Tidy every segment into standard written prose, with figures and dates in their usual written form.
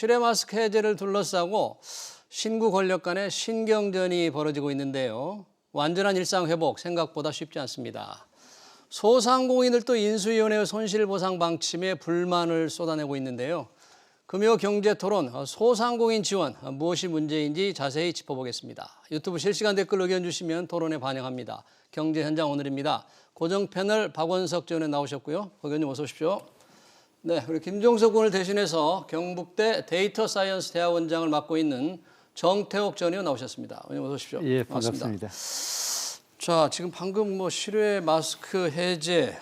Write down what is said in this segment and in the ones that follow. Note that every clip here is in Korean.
실외 마스크 해제를 둘러싸고 신구 권력 간의 신경전이 벌어지고 있는데요. 완전한 일상 회복 생각보다 쉽지 않습니다. 소상공인들도 인수위원회의 손실보상 방침에 불만을 쏟아내고 있는데요. 금요 경제토론 소상공인 지원 무엇이 문제인지 자세히 짚어보겠습니다. 유튜브 실시간 댓글 의견 주시면 토론에 반영합니다. 경제 현장 오늘입니다. 고정 패널 박원석 전 의원 나오셨고요. 의원님 어서 오십시오. 네, 우리 김종석 의원을 대신해서 경북대 데이터 사이언스 대학원장을 맡고 있는 정태욱 전 의원 나오셨습니다. 의원님 어서 오십시오. 예, 반갑습니다. 자, 지금 방금 실외 마스크 해제,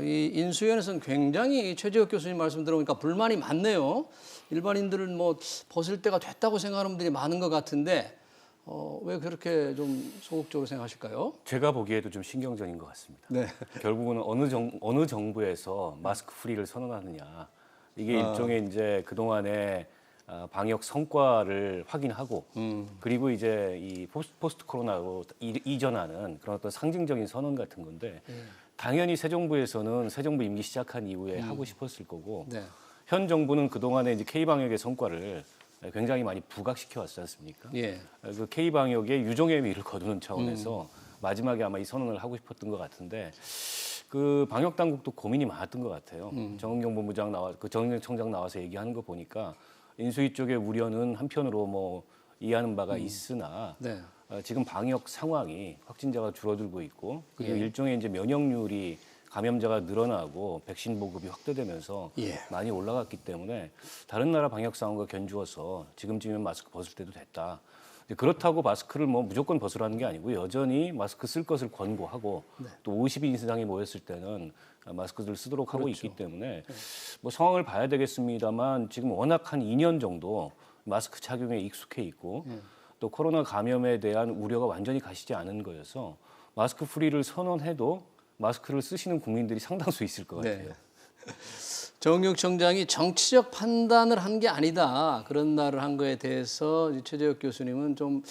이 인수위원회에서는 굉장히 최재욱 교수님 말씀 들어보니까 불만이 많네요. 일반인들은 벗을 때가 됐다고 생각하는 분들이 많은 것 같은데 왜 그렇게 좀 소극적으로 생각하실까요? 제가 보기에도 좀 신경전인 것 같습니다. 네. 결국은 어느 정부에서 마스크 프리를 선언하느냐, 이게 일종의 이제 그동안의 방역 성과를 확인하고 그리고 이제 이 포스트 코로나로 이전하는 그런 어떤 상징적인 선언 같은 건데 당연히 새 정부에서는 새 정부 임기 시작한 이후에 하고 싶었을 거고 네. 현 정부는 그동안에 이제 K 방역의 성과를 굉장히 많이 부각시켜 왔지 않습니까? 예. 그 K 방역의 유종의 미를 거두는 차원에서 마지막에 아마 이 선언을 하고 싶었던 것 같은데 그 방역 당국도 고민이 많았던 것 같아요. 정은경 본부장 정은경 청장 나와서 얘기하는 거 보니까 인수위 쪽의 우려는 한편으로 이해하는 바가 있으나 네. 지금 방역 상황이 확진자가 줄어들고 있고 그리고 예. 일종의 이제 면역률이 감염자가 늘어나고 백신 보급이 확대되면서 예. 많이 올라갔기 때문에 다른 나라 방역 상황과 견주어서 지금쯤이면 마스크 벗을 때도 됐다. 그렇다고 마스크를 무조건 벗으라는 게 아니고 여전히 마스크 쓸 것을 권고하고 또 50인 이상이 모였을 때는 마스크를 쓰도록 하고 있기 때문에 상황을 봐야 되겠습니다만 지금 워낙 한 2년 정도 마스크 착용에 익숙해 있고 또 코로나 감염에 대한 우려가 완전히 가시지 않은 거여서 마스크 프리를 선언해도 마스크를 쓰시는 국민들이 상당수 있을 것 같아요. 네. 정육 청장이 정치적 판단을 한 게 아니다. 그런 말을 한 거에 대해서 최재욱 교수님은 좀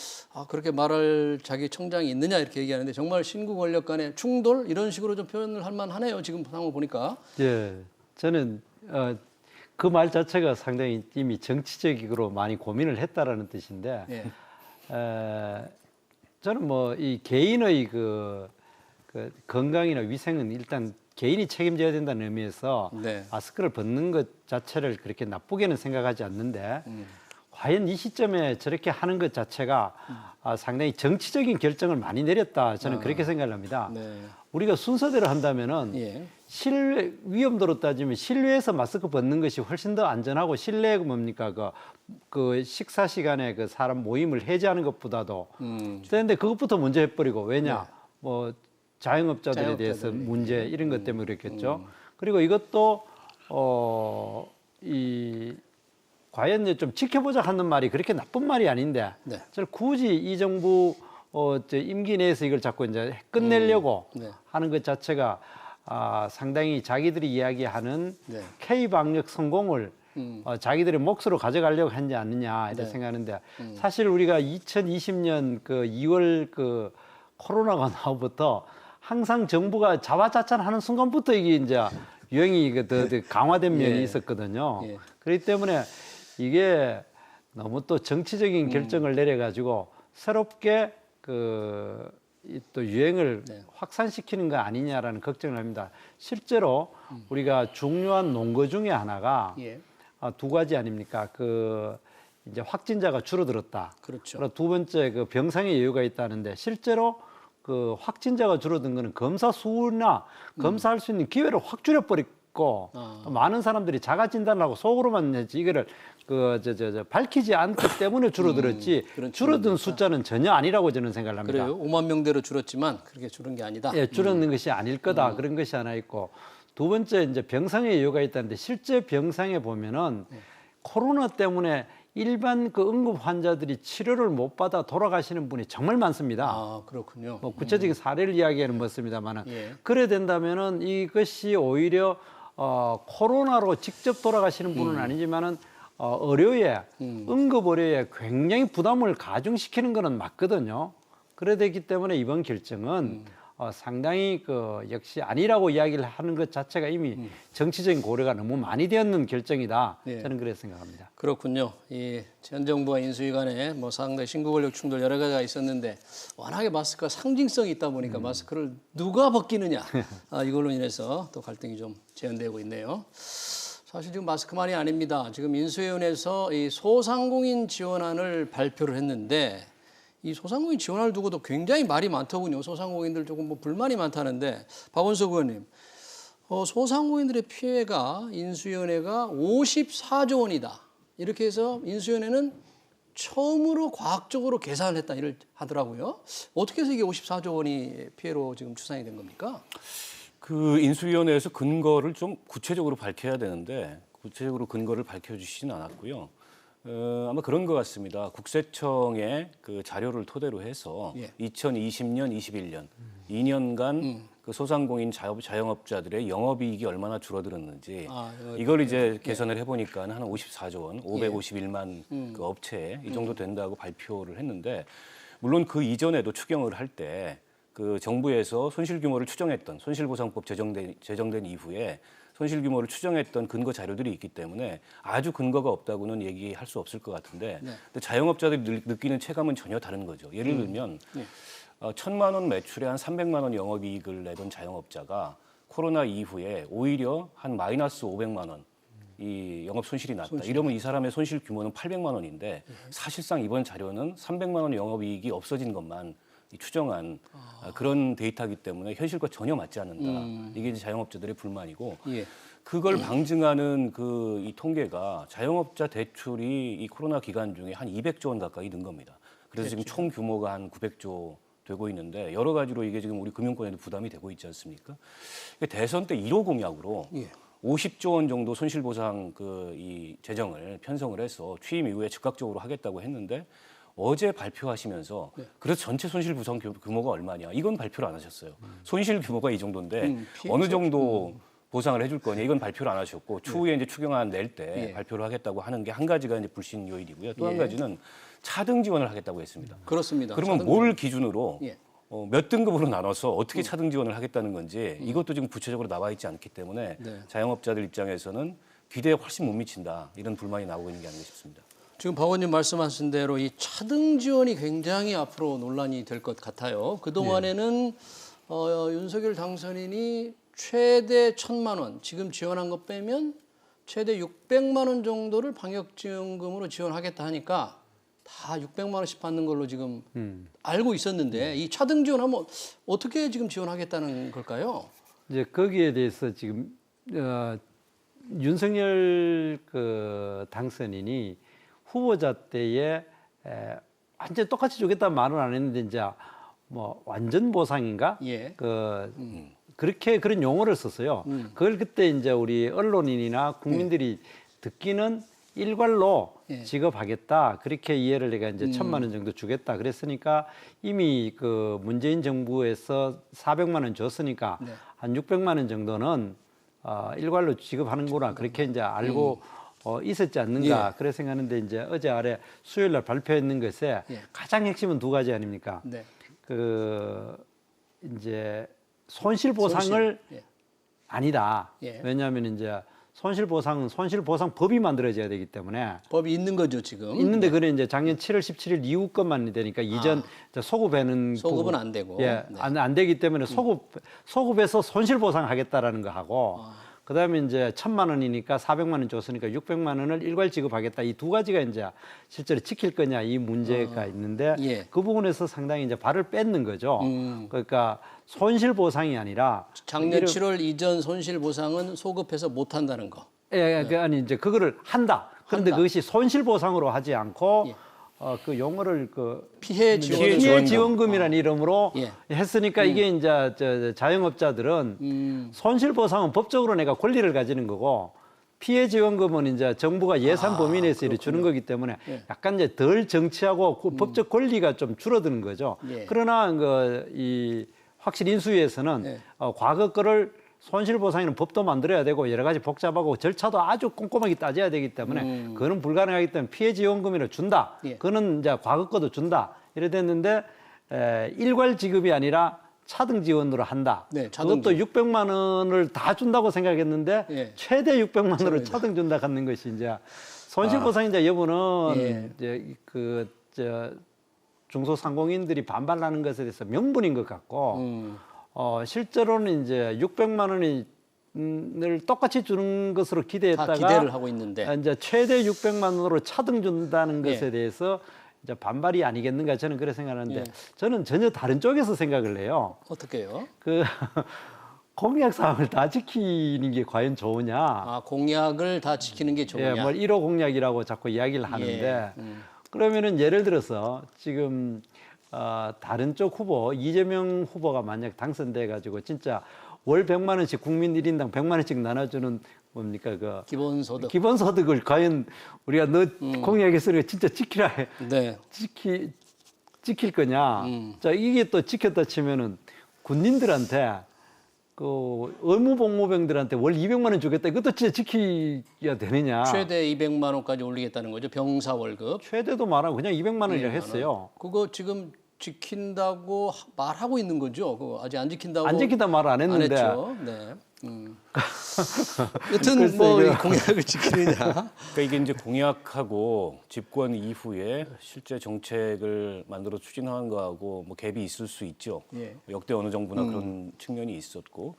그렇게 말할 자기 청장이 있느냐 이렇게 얘기하는데 정말 신구 권력 간의 충돌 이런 식으로 좀 표현을 할 만하네요. 지금 상황을 보니까. 예, 저는 그 말 자체가 상당히 이미 정치적으로 많이 고민을 했다라는 뜻인데, 예. 저는 이 개인의 그 건강이나 위생은 일단 개인이 책임져야 된다는 의미에서 네. 마스크를 벗는 것 자체를 그렇게 나쁘게는 생각하지 않는데 과연 이 시점에 저렇게 하는 것 자체가 상당히 정치적인 결정을 많이 내렸다 저는 그렇게 생각을 합니다. 네. 우리가 순서대로 한다면은 예. 실외 위험도로 따지면 실외에서 마스크 벗는 것이 훨씬 더 안전하고 실내가 뭡니까 그 식사 시간에 그 사람 모임을 해제하는 것보다도 그런데 그것부터 먼저 해버리고 왜냐 자영업자들에 대해서 문제 이런 것 때문에 그랬겠죠. 그리고 이것도 과연 좀 지켜보자 하는 말이 그렇게 나쁜 말이 아닌데 네. 저는 굳이 이 정부 임기 내에서 이걸 자꾸 이제 끝내려고 네. 하는 것 자체가 상당히 자기들이 이야기하는 네. K 방역 성공을 자기들의 몫으로 가져가려고 하지 않느냐 이렇게 네. 생각하는데 사실 우리가 2020년 그 2월 그 코로나가 나오부터 항상 정부가 자화자찬하는 순간부터 이게 이제 유행이 더 강화된 면이 예. 있었거든요. 예. 그렇기 때문에 이게 너무 또 정치적인 결정을 내려가지고 새롭게 또 유행을 네. 확산시키는 거 아니냐라는 걱정을 합니다. 실제로 우리가 중요한 논거 중에 하나가 예. 두 가지 아닙니까? 이제 확진자가 줄어들었다. 그렇죠. 그리고 두 번째 병상의 여유가 있다는데 실제로 그 확진자가 줄어든 거는 검사 수나 검사할 수 있는 기회를 확 줄여버렸고 또 많은 사람들이 자가 진단을 하고 속으로만 했지 이거를 밝히지 않기 때문에 줄어들었지 그런 줄어든 숫자는 전혀 아니라고 저는 생각을 합니다. 그래요. 5만 명대로 줄었지만 그렇게 줄은 게 아니다. 예, 줄어든 것이 아닐 거다 그런 것이 하나 있고 두 번째 이제 병상의 여유가 있다는데 실제 병상에 보면은 코로나 때문에 일반 그 응급 환자들이 치료를 못 받아 돌아가시는 분이 정말 많습니다. 그렇군요. 구체적인 사례를 이야기하는 못습니다만은 예. 그래 된다면은 이것이 오히려 코로나로 직접 돌아가시는 분은 아니지만은 의료에 응급 의료에 굉장히 부담을 가중시키는 것은 맞거든요. 그래 되기 때문에 이번 결정은 상당히 그 역시 아니라고 이야기를 하는 것 자체가 이미 정치적인 고려가 너무 많이 되었는 결정이다. 예. 저는 그렇게 생각합니다. 그렇군요. 이 전 정부와 인수위 간에 뭐 상당히 신구 권력 충돌 여러 가지가 있었는데 워낙에 마스크가 상징성이 있다 보니까 마스크를 누가 벗기느냐 이걸로 인해서 또 갈등이 좀 재현되고 있네요. 사실 지금 마스크만이 아닙니다. 지금 인수위원회에서 이 소상공인 지원안을 발표를 했는데 이 소상공인 지원을 두고도 굉장히 말이 많더군요. 소상공인들 조금 뭐 불만이 많다는데 박원석 의원님, 소상공인들의 피해가 인수위원회가 54조 원이다. 이렇게 해서 인수위원회는 처음으로 과학적으로 계산을 했다 이를 하더라고요. 어떻게 해서 이게 54조 원이 피해로 지금 추산이 된 겁니까? 그 인수위원회에서 근거를 좀 구체적으로 밝혀야 되는데 구체적으로 근거를 밝혀주시진 않았고요. 아마 그런 것 같습니다. 국세청의 그 자료를 토대로 해서 예. 2020년, 21년 2년간 그 소상공인 자영업자들의 영업이익이 얼마나 줄어들었는지 이걸 이제 계산을 해보니까 한 54조 원, 551만 그 업체에 이 정도 된다고 발표를 했는데 물론 그 이전에도 추경을 할 때 그 정부에서 손실 규모를 추정했던 손실보상법 제정된 이후에 손실 규모를 추정했던 근거 자료들이 있기 때문에 아주 근거가 없다고는 얘기할 수 없을 것 같은데 근데 자영업자들이 느끼는 체감은 전혀 다른 거죠. 예를 들면 1,000만 원 매출에 한 300만 원 영업이익을 내던 자영업자가 코로나 이후에 오히려 한 마이너스 500만 원 이 영업 손실이 났다. 이러면 이 사람의 손실 규모는 800만 원인데 사실상 이번 자료는 300만 원 영업이익이 없어진 것만 추정한 그런 데이터이기 때문에 현실과 전혀 맞지 않는다. 이게 이제 자영업자들의 불만이고 예. 그걸 방증하는 그 이 통계가 자영업자 대출이 이 코로나 기간 중에 한 200조 원 가까이 는 겁니다. 그래서 지금 총 규모가 한 900조 되고 있는데 여러 가지로 이게 지금 우리 금융권에도 부담이 되고 있지 않습니까? 대선 때 1호 공약으로 50조 원 정도 손실보상 그 이 재정을 편성을 해서 취임 이후에 즉각적으로 하겠다고 했는데 어제 발표하시면서 그래서 전체 손실 보상 규모가 얼마냐 이건 발표를 안 하셨어요. 손실 규모가 이 정도인데 어느 정도 보상을 해줄 거냐 이건 발표를 안 하셨고 추후에 이제 추경안 낼 때 발표를 하겠다고 하는 게 한 가지가 이제 불신 요인이고요. 또 한 가지는 차등 지원을 하겠다고 했습니다. 그렇습니다. 그러면 뭘 기준으로 몇 등급으로 나눠서 어떻게 차등 지원을 하겠다는 건지 이것도 지금 구체적으로 나와 있지 않기 때문에 자영업자들 입장에서는 기대에 훨씬 못 미친다 이런 불만이 나오고 있는 게 아닌가 싶습니다. 지금 박 의원님 말씀하신 대로 이 차등 지원이 굉장히 앞으로 논란이 될 것 같아요. 그동안에는 윤석열 당선인이 최대 1,000만 원, 지금 지원한 것 빼면 최대 600만 원 정도를 방역지원금으로 지원하겠다 하니까 다 600만 원씩 받는 걸로 지금 알고 있었는데 이 차등 지원하면 어떻게 지금 지원하겠다는 걸까요? 이제 거기에 대해서 지금 윤석열 그 당선인이 후보자 때에 완전 똑같이 주겠다는 말은 안 했는데 이제 뭐 완전 보상인가? 예. 그렇게 그런 용어를 썼어요. 그걸 그때 이제 우리 언론인이나 국민들이 듣기는 일괄로 지급하겠다. 그렇게 이해를 내가 이제 1,000만 원 정도 주겠다. 그랬으니까 이미 그 문재인 정부에서 400만 원 줬으니까 한 600만 원 정도는 일괄로 지급하는구나. 그렇게 이제 알고 있었지 않는가. 그래 생각하는데 이제 어제 아래 수요일 날 발표했는 것에 가장 핵심은 두 가지 아닙니까? 그 이제 손실 보상을 아니다. 왜냐하면 이제 손실 보상은 손실 보상 법이 만들어져야 되기 때문에 법이 있는 거죠 지금. 있는데 그래 이제 작년 7월 17일 이후 것만 되니까 이전 소급에는 소급은 안 되고 안 되기 때문에 소급에서 손실 보상하겠다라는 거 하고 그다음에 이제 1,000만 원이니까 400만 원 줬으니까 600만 원을 일괄 지급하겠다. 이 두 가지가 이제 실제로 지킬 거냐 이 문제가 있는데 그 부분에서 상당히 이제 발을 뺏는 거죠. 그러니까 손실 보상이 아니라 작년 7월 이전 손실 보상은 소급해서 못 한다는 거. 아니 이제 그거를 한다. 그런데 그것이 손실 보상으로 하지 않고 그 용어를 그 피해 지원금이라는 이름으로 했으니까 이게 이제 자영업자들은 손실 보상은 법적으로 내가 권리를 가지는 거고 피해 지원금은 이제 정부가 예산 범위 내에서 이렇게 주는 거기 때문에 약간 이제 덜 정치하고 그 법적 권리가 좀 줄어드는 거죠. 그러나 이 확실히 인수위에서는 과거 거를 손실보상에는 법도 만들어야 되고 여러 가지 복잡하고 절차도 아주 꼼꼼하게 따져야 되기 때문에 그거는 불가능하기 때문에 피해 지원금을 준다. 그거는 이제 과거 거도 준다. 이래 됐는데 일괄 지급이 아니라 차등 지원으로 한다. 네, 차등 그것도 600만 원을 다 준다고 생각했는데 예. 최대 600만 원을 차등 준다 하는 것이 이제 손실보상자 여부는 예. 이제 중소상공인들이 반발하는 것에 대해서 명분인 것 같고 실제로는 이제 600만 원을 똑같이 주는 것으로 다 기대했다가 기대를 하고 있는데 이제 최대 600만 원으로 차등 준다는 것에 예. 대해서 이제 반발이 아니겠는가 저는 그렇게 생각하는데 예. 저는 전혀 다른 쪽에서 생각을 해요. 어떻게요? 그 공약 사항을 다 지키는 게 과연 좋으냐? 아, 공약을 다 지키는 게 좋으냐? 예, 뭐 1호 공약이라고 자꾸 이야기를 하는데 예. 그러면은 예를 들어서 지금 다른 쪽 후보 이재명 후보가 만약 당선돼 가지고 진짜 월 100만 원씩 국민 1인당 100만 원씩 나눠주는 뭡니까 그 기본소득. 기본소득을 과연 우리가 너 공약에서 진짜 지키라 해. 네. 지킬 거냐? 자 이게 또 지켰다 치면은 군인들한테 그 의무복무병들한테 월 200만 원 주겠다. 이것도 진짜 지켜야 되느냐? 최대 200만 원까지 올리겠다는 거죠. 병사 월급. 최대도 말하고 그냥 200만 원이라 200만 했어요. 그거 지금 지킨다고 말하고 있는 거죠. 그거 아직 안 지킨다고 안 지킨다 말 안 했는데. 안 했죠. 네. 여튼 뭐 이 공약을 지키느냐. 그러니까 이게 이제 공약하고 집권 이후에 실제 정책을 만들어 추진하는 거하고 뭐 갭이 있을 수 있죠. 예. 역대 어느 정부나 그런 측면이 있었고.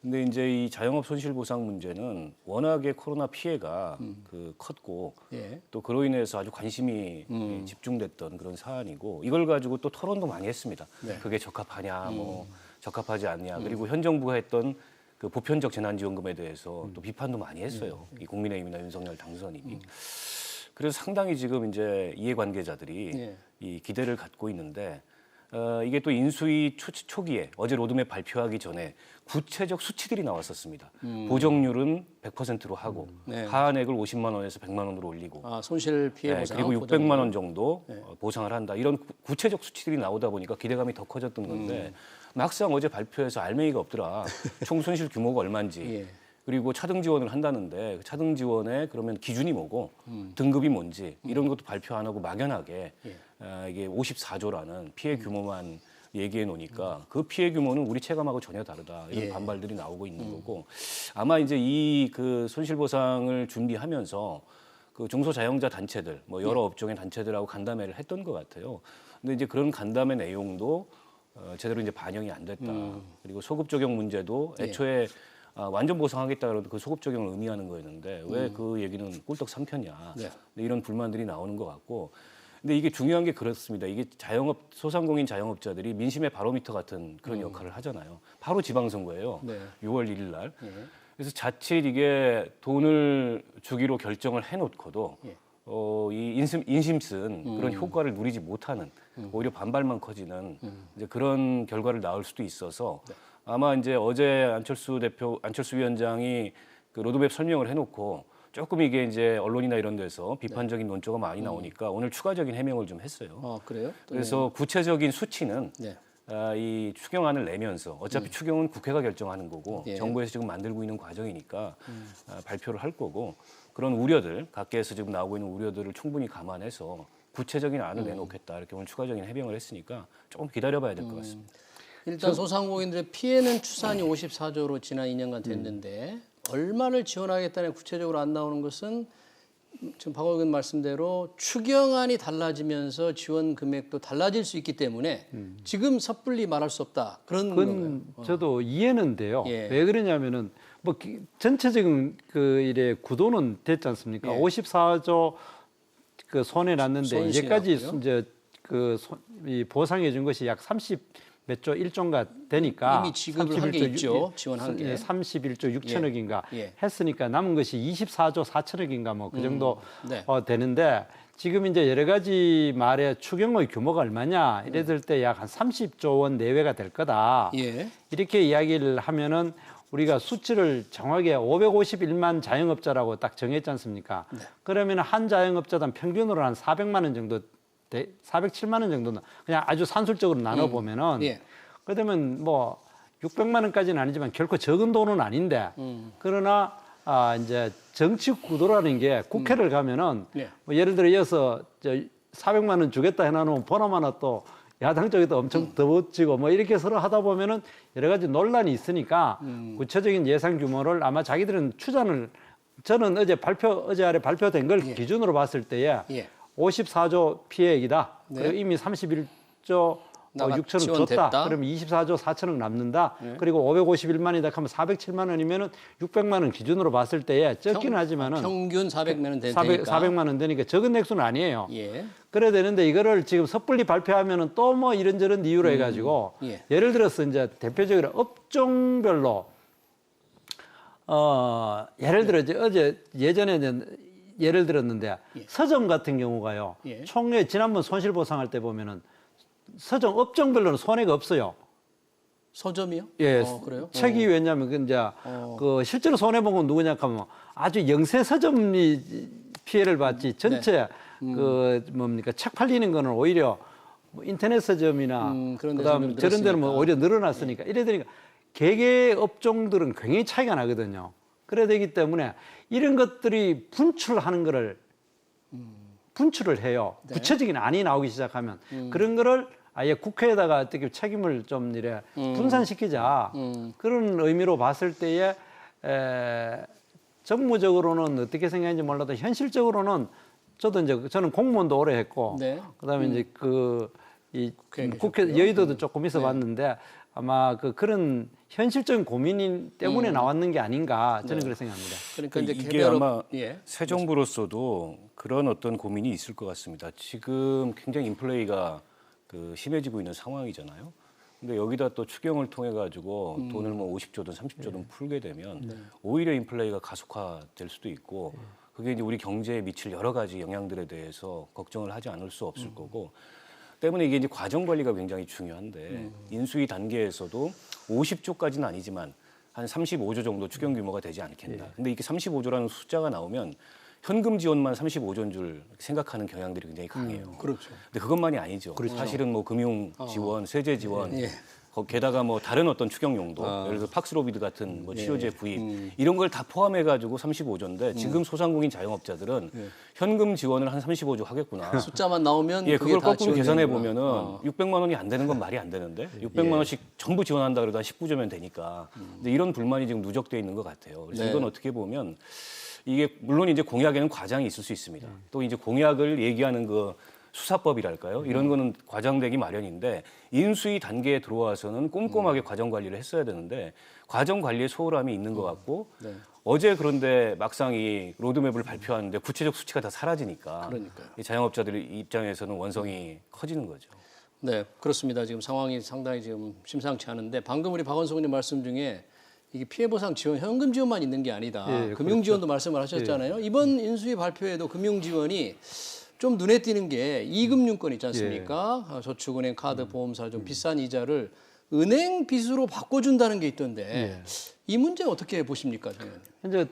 근데 이제 이 자영업 손실보상 문제는 워낙에 코로나 피해가 컸고 예. 또 그로 인해서 아주 관심이 집중됐던 그런 사안이고 이걸 가지고 또 토론도 많이 했습니다. 네. 그게 적합하냐, 뭐 적합하지 않냐. 그리고 현 정부가 했던 그 보편적 재난지원금에 대해서 또 비판도 많이 했어요. 이 국민의힘이나 윤석열 당선인이. 그래서 상당히 지금 이제 이해관계자들이 예. 이 기대를 갖고 있는데 이게 또 인수위 초기에 어제 로드맵 발표하기 전에 구체적 수치들이 나왔었습니다. 보정률은 100%로 하고 네. 하한액을 50만 원에서 100만 원으로 올리고 아, 손실 피해 네, 보상. 그리고 600만 원 정도 네. 보상을 한다. 이런 구체적 수치들이 나오다 보니까 기대감이 더 커졌던 건데 막상 어제 발표해서 알맹이가 없더라. 총 손실 규모가 얼마인지. 예. 그리고 차등 지원을 한다는데 그 차등 지원의 그러면 기준이 뭐고 등급이 뭔지 이런 것도 발표 안 하고 막연하게 이게 54조라는 피해 규모만 얘기해 놓으니까 그 피해 규모는 우리 체감하고 전혀 다르다 이런 예. 반발들이 나오고 있는 거고 아마 이제 이 그 손실보상을 준비하면서 그 중소자영자 단체들 뭐 여러 업종의 단체들하고 간담회를 했던 것 같아요. 근데 이제 그런 간담회 내용도 제대로 이제 반영이 안 됐다. 그리고 소급 적용 문제도 애초에 완전 보상하겠다 그러도 그 소급 적용을 의미하는 거였는데 왜 그 얘기는 꿀떡 삼켰냐. 네. 이런 불만들이 나오는 것 같고. 근데 이게 중요한 게 그렇습니다. 이게 소상공인 자영업자들이 민심의 바로미터 같은 그런 역할을 하잖아요. 바로 지방선거예요. 네. 6월 1일 날. 예. 그래서 자칫 이게 돈을 주기로 결정을 해놓고도 예. 이 인심 쓴 그런 효과를 누리지 못하는 오히려 반발만 커지는 이제 그런 결과를 낳을 수도 있어서 아마 이제 어제 안철수 위원장이 그 로드맵 설명을 해놓고 조금 이게 이제 언론이나 이런 데서 비판적인 논조가 많이 나오니까 오늘 추가적인 해명을 좀 했어요. 아, 그래요? 또 그래서 구체적인 수치는 네. 이 추경안을 내면서 어차피 추경은 국회가 결정하는 거고 예. 정부에서 지금 만들고 있는 과정이니까 발표를 할 거고 그런 우려들 각계에서 지금 나오고 있는 우려들을 충분히 감안해서 구체적인 안을 내놓겠다 이렇게 오늘 추가적인 해명을 했으니까 조금 기다려봐야 될 것 같습니다. 일단 소상공인들의 피해는 추산이 54조로 지난 2년간 됐는데 얼마를 지원하겠다는 구체적으로 안 나오는 것은 지금 박 의원 말씀대로 추경안이 달라지면서 지원 금액도 달라질 수 있기 때문에 지금 섣불리 말할 수 없다. 그런 그건 건가요? 저도 이해는 돼요. 예. 왜 그러냐면은 뭐 전체적인 그 일의 구도는 됐지 않습니까? 예. 54조 그 손해 났는데 손실이었고요. 이제까지 이제 이 보상해 준 것이 약 30 몇 조 1조인가 되니까 이미 지급을 한 게 있죠. 지원한 게. 31조 6천억인가 예. 했으니까 남은 것이 24조 4천억인가 뭐 그 정도 네. 되는데 지금 이제 여러 가지 말에 추경의 규모가 얼마냐 이랬을 때 약 한 30조 원 내외가 될 거다. 예. 이렇게 이야기를 하면은 우리가 수치를 정확하게 551만 자영업자라고 딱 정했지 않습니까? 네. 그러면 한 자영업자당 평균으로 한 400만 원 정도 407만 원 정도는 그냥 아주 산술적으로 나눠 보면은 예. 그러면 뭐 600만 원까지는 아니지만 결코 적은 돈은 아닌데 그러나 이제 정치 구도라는 게 국회를 가면은 예. 뭐 예를 들어 이어서 400만 원 주겠다 해놔놓으면 보나마나 또 야당 쪽에도 엄청 더워지고 뭐 이렇게 서로 하다 보면은 여러 가지 논란이 있으니까 구체적인 예산 규모를 아마 자기들은 추산을 저는 어제 아래 발표된 걸 기준으로 봤을 때에 예. 54조 피해액이다. 네. 그리고 이미 31조 나가 6천억 지원됐다. 줬다. 그러면 24조 4천억 남는다. 그리고 551만이다 하면 407만 원이면은 600만 원 기준으로 봤을 때에 적기는 하지만은 평균 400만 원 되니까. 400만 원 되니까 적은 액수는 아니에요. 예. 그래야 되는데 이거를 지금 섣불리 발표하면은 또 뭐 이런저런 이유로 해가지고 예. 예를 들어서 이제 대표적으로 업종별로 예를 들어 예전에 이제 예를 들었는데 서점 같은 경우가요. 예. 총회 지난번 손실보상할 때 보면은 서점 업종별로는 손해가 없어요. 서점이요? 예, 그래요? 책이 왜냐면 그 이제 그 실제로 손해 본 건 누구냐 하면 아주 영세 서점이 피해를 받지 전체 그 뭡니까 책 팔리는 거는 오히려 뭐 인터넷 서점이나 그런 데서 그다음 좀 저런 데는 뭐 늘었으니까. 오히려 늘어났으니까 이래 되니까 개개 업종들은 굉장히 차이가 나거든요. 그래 되기 때문에 이런 것들이 분출하는 거를 분출을 해요. 네. 구체적인 안이 나오기 시작하면 그런 거를 아예 국회에다가 어떻게 책임을 좀 이래 분산시키자 그런 의미로 봤을 때에 정무적으로는 어떻게 생각하는지 몰라도 현실적으로는 저도 이제 저는 공무원도 오래 했고 네. 그다음에 이제 이 국회에 국회 계셨고요. 여의도도 조금 있어봤는데 아마 그런 현실적인 고민 때문에 나왔는 게 아닌가 저는 그렇게 생각합니다. 그러니까 이제 이게 개별 아마 예. 새 정부로서도 그런 어떤 고민이 있을 것 같습니다. 지금 굉장히 인플레이가 심해지고 있는 상황이잖아요. 근데 여기다 또 추경을 통해 가지고 돈을 뭐 50조든 30조든 풀게 되면 오히려 인플레이가 가속화될 수도 있고 그게 이제 우리 경제에 미칠 여러 가지 영향들에 대해서 걱정을 하지 않을 수 없을 거고 때문에 이게 이제 과정 관리가 굉장히 중요한데 인수위 단계에서도 50조까지는 아니지만 한 35조 정도 추경 규모가 되지 않겠나. 근데 이게 35조라는 숫자가 나오면 현금 지원만 35조인 줄 생각하는 경향들이 굉장히 강해요. 그렇죠. 근데 그것만이 아니죠. 사실은 뭐 금융 지원, 세제 지원, 예. 게다가 뭐 다른 어떤 추경 용도, 예를 들어 팍스로비드 같은 뭐 치료제 구입 이런 걸 다 포함해 가지고 35조인데 지금 소상공인 자영업자들은 현금 지원을 한 35조 하겠구나. 숫자만 나오면 예, 그게 그걸 다 거꾸로 계산해 지원되는구나. 보면은 600만 원이 안 되는 건 말이 안 되는데 600만 원씩 전부 지원한다 그러다 19조면 되니까. 근데 이런 불만이 지금 누적돼 있는 것 같아요. 그래서 네. 이건 어떻게 보면 이게 물론 이제 공약에는 과장이 있을 수 있습니다. 또 이제 공약을 얘기하는 그 수사법이랄까요? 이런 거는 과장되기 마련인데 인수위 단계에 들어와서는 꼼꼼하게 과정 관리를 했어야 되는데 과정 관리에 소홀함이 있는 것 같고 네. 어제 그런데 막상 이 로드맵을 발표하는데 구체적 수치가 다 사라지니까 그러니까요. 이 자영업자들 입장에서는 원성이 커지는 거죠. 네, 그렇습니다. 지금 상황이 상당히 지금 심상치 않은데 방금 우리 박원석 의원님 말씀 중에 이게 피해 보상 지원 현금 지원만 있는 게 아니다. 예, 금융 지원도 말씀을 하셨잖아요. 이번 인수위 발표에도 금융 지원이 좀 눈에 띄는 게 이금융권 있지 않습니까? 저축은행, 카드, 보험사 좀 비싼 이자를 은행 빚으로 바꿔준다는 게 있던데 이 문제 어떻게 보십니까, 의원님? 현재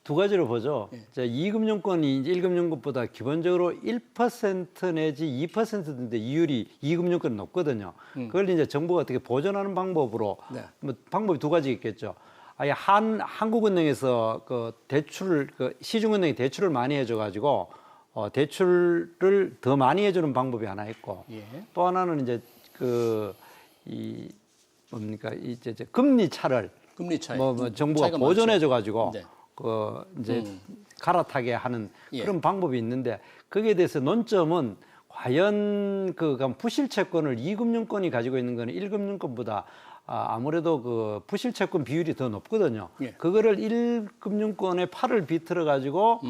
두 가지로 보죠. 이제 2금융권이 이제 1금융권보다 기본적으로 1% 내지 2%인데 이율이 2금융권은 높거든요. 그걸 이제 정부가 어떻게 보전하는 방법으로 네. 뭐 방법이 두 가지 있겠죠. 아예 한국은행에서 그 대출 시중은행이 대출을 많이 해줘가지고 대출을 더 많이 해주는 방법이 하나 있고 예. 또 하나는 이제 이 뭡니까 이제 금리 차를 금리 차이. 뭐 정부가 차이가 보존해줘가지고 네. 이제 갈아타게 하는 예. 그런 방법이 있는데 거기에 대해서 논점은 과연 부실 채권을 2금융권이 가지고 있는 거는 1금융권보다 아무래도 그 부실 채권 비율이 더 높거든요. 예. 그거를 1금융권의 팔을 비틀어 가지고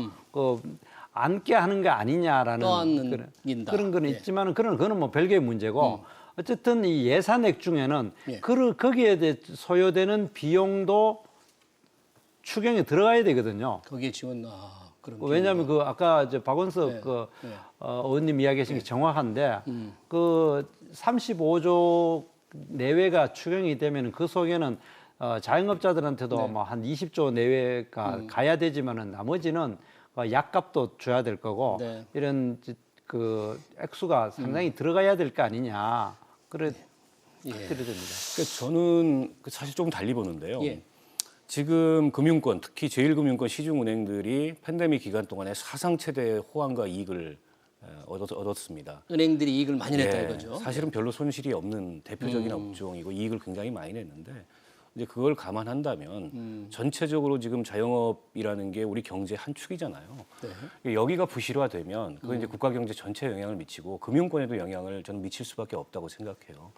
안게 하는 거 아니냐라는 떠안는다. 그런 거는 예. 있지만은 그거는 뭐 별개의 문제고 어쨌든 이 예산액 중에는 예. 거기에 대해 소요되는 비용도 추경에 들어가야 되거든요. 거기에 지원 그런 왜냐하면 아까 이제 박원석 네. 의원님 이야기하신 게 정확한데 35조 내외가 추경이 되면 그 속에는 자영업자들한테도 뭐 한 20조 내외가 가야 되지만은 나머지는 약값도 줘야 될 거고 네. 이런 그 액수가 상당히 들어가야 될 거 아니냐 그래 됩니다. 그러니까 저는 사실 조금 달리 보는데요. 예. 지금 금융권, 특히 제1금융권 시중은행들이 팬데믹 기간 동안에 사상 최대의 호황과 이익을 얻었습니다. 은행들이 이익을 많이 냈다 예, 이거죠. 사실은 별로 손실이 없는 대표적인 업종이고 이익을 굉장히 많이 냈는데 이제 그걸 감안한다면 전체적으로 지금 자영업이라는 게 우리 경제 한 축이잖아요. 네. 여기가 부실화되면 그건 이제 국가 경제 전체에 영향을 미치고 금융권에도 영향을 저는 미칠 수밖에 없다고 생각해요.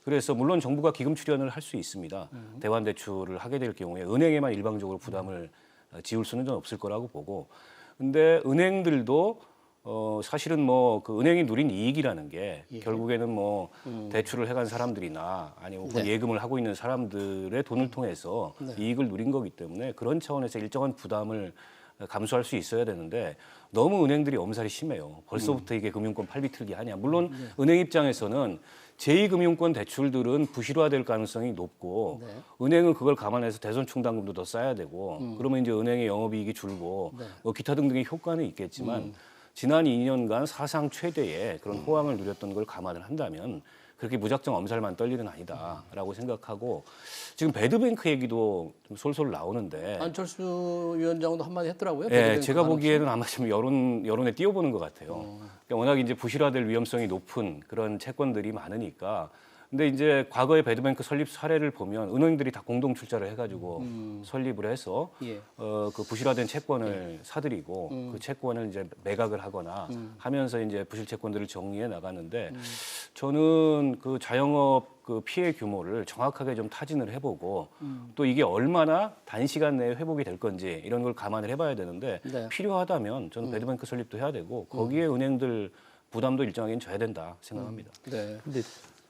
그래서 물론 정부가 기금 출연을 할 수 있습니다. 대환 대출을 하게 될 경우에 은행에만 일방적으로 부담을 지울 수는 좀 없을 거라고 보고, 근데 은행들도 사실은 뭐 그 은행이 누린 이익이라는 게 결국에는 뭐 대출을 해간 사람들이나 아니면 네. 예금을 하고 있는 사람들의 돈을 통해서 이익을 누린 거기 때문에 그런 차원에서 일정한 부담을 감수할 수 있어야 되는데 너무 은행들이 엄살이 심해요. 벌써부터 이게 금융권 팔비틀기 하냐. 물론 은행 입장에서는 제2금융권 대출들은 부실화될 가능성이 높고 은행은 그걸 감안해서 대손 충당금도 더 쌓아야 되고 그러면 이제 은행의 영업이익이 줄고 뭐 기타 등등의 효과는 있겠지만 지난 2년간 사상 최대의 그런 호황을 누렸던 걸 감안을 한다면 그렇게 무작정 엄살만 떨 일은 아니다라고 생각하고 지금 배드뱅크 얘기도 좀 솔솔 나오는데 안철수 위원장도 한마디 했더라고요. 예, 배드뱅크 제가 가능성. 보기에는 아마 좀 여론에 띄워보는 것 같아요. 그러니까 워낙 이제 부실화될 위험성이 높은 그런 채권들이 많으니까. 근데 이제 과거의 배드뱅크 설립 사례를 보면 은행들이 다 공동 출자를 해가지고 설립을 해서 예. 그 부실화된 채권을 사들이고 그 채권을 이제 매각을 하거나 하면서 이제 부실 채권들을 정리해 나가는데 저는 그 자영업 그 피해 규모를 정확하게 좀 타진을 해보고 또 이게 얼마나 단시간 내에 회복이 될 건지 이런 걸 감안을 해봐야 되는데 네. 필요하다면 저는 배드뱅크 설립도 해야 되고 거기에 은행들 부담도 일정하게 져야 된다 생각합니다. 네. 근데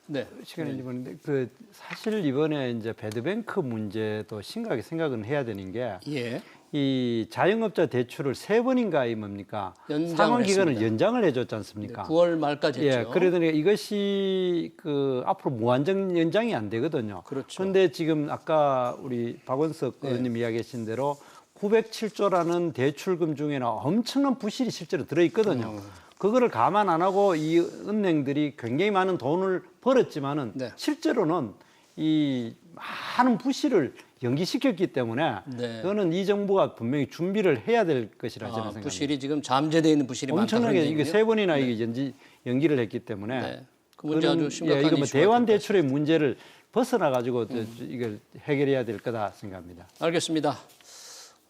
네. 시간이 이번에 그 사실 이번에 이제 배드뱅크 문제도 심각하게 생각은 해야 되는 게 예. 이 자영업자 대출을 3번인가 이 뭡니까 연장을 상환 기간을 했습니다. 연장을 해줬지 네, 않습니까? 9월 말까지 했죠. 예, 그러더니 이것이 그 앞으로 무한정 연장이 안 되거든요. 그렇죠. 그런데 지금 아까 우리 박원석 의원님 이야기하신 대로 907조라는 대출금 중에는 엄청난 부실이 실제로 들어있거든요. 그거를 감안 안 하고 이 은행들이 굉장히 많은 돈을 벌었지만은 네. 실제로는 이 많은 부실을 연기시켰기 때문에 네. 그거는 이 정부가 분명히 준비를 해야 될 것이라 저는 생각합니다. 부실이 지금 잠재되어 있는 부실이 엄청나게 많다. 이게 3번이나 이게 연기를 했기 때문에 네. 그 문제 아주 심각한 이거 뭐 이슈가 대환 될 대출의 문제를 벗어나 가지고 이걸 해결해야 될 거다 생각합니다. 알겠습니다.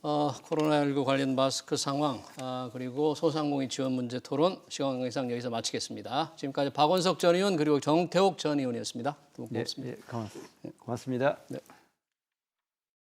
코로나19 관련 마스크 상황 그리고 소상공인 지원 문제 토론 시간 관계상 여기서 마치겠습니다. 지금까지 박원석 전 의원 그리고 정태욱 전 의원이었습니다. 두 분 고맙습니다. 고맙습니다. 네.